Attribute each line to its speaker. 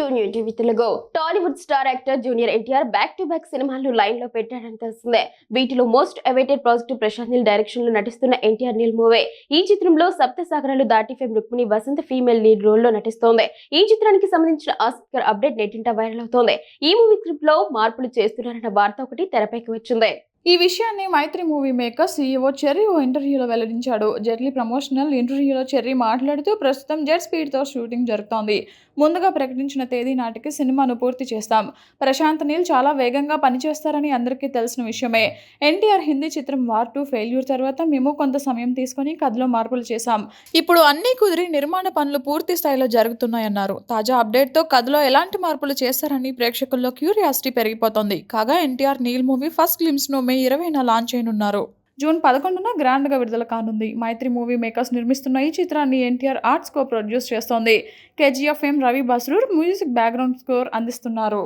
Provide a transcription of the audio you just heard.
Speaker 1: To new TV Telugu. Tollywood star actor junior NTR back to back సినిమాలు line లో పెట్టాడని తెలిసిందే. వీటిలో most awaited project Prashanth Neel direction లో నటిస్తున్న ఎన్టీఆర్ నీల్ మూవీ. ఈ చిత్రంలో Sapta Sagaralu Dhaati fame Rukmini Vasanth female lead role లో నటిస్తోంది. ఈ చిత్రానికి సంబంధించిన ఆసక్తికర అప్డేట్ నెట్టింట వైరల్ అవుతోంది. ఈ మూవీ స్క్రిప్ట్ లో మార్పులు చేస్తున్నారన్న వార్త ఒకటి తెరపైకి వచ్చింది.
Speaker 2: ఈ విషయాన్ని మైత్రి మూవీ మేకర్ సీఈఓ చెర్రీ ఓ ఇంటర్వ్యూలో వెల్లడించాడు. జెట్లీ ప్రమోషనల్ ఇంటర్వ్యూలో చెర్రీ మాట్లాడుతూ ప్రస్తుతం జెట్ స్పీడ్తో షూటింగ్ జరుగుతోంది. ముందుగా ప్రకటించిన తేదీ నాటికి సినిమాను పూర్తి చేస్తాం. ప్రశాంత్ నీల్ చాలా వేగంగా పనిచేస్తారని అందరికీ తెలిసిన విషయమే. ఎన్టీఆర్ హిందీ చిత్రం వార్ 2 ఫెయిల్యూర్ తర్వాత మేము కొంత సమయం తీసుకొని కథలో మార్పులు చేశాం. ఇప్పుడు అన్నీ కుదిరి నిర్మాణ పనులు పూర్తి స్థాయిలో జరుగుతున్నాయన్నారు. తాజా అప్డేట్తో కథలో ఎలాంటి మార్పులు చేస్తారని ప్రేక్షకుల్లో క్యూరియాసిటీ పెరిగిపోతోంది. కాగా ఎన్టీఆర్ నీల్ మూవీ ఫస్ట్ గ్లిమ్స్ను మే 20న లాంచ్ చేయనున్నారు. జూన్ 11న గ్రాండ్గా విడుదల కానుంది. మైత్రి మూవీ మేకర్స్ నిర్మిస్తున్న ఈ చిత్రాన్ని ఎన్టీఆర్ ఆర్ట్స్ కో ప్రొడ్యూస్ చేస్తోంది. KGF fame Ravi Basrur music background score అందిస్తున్నారు.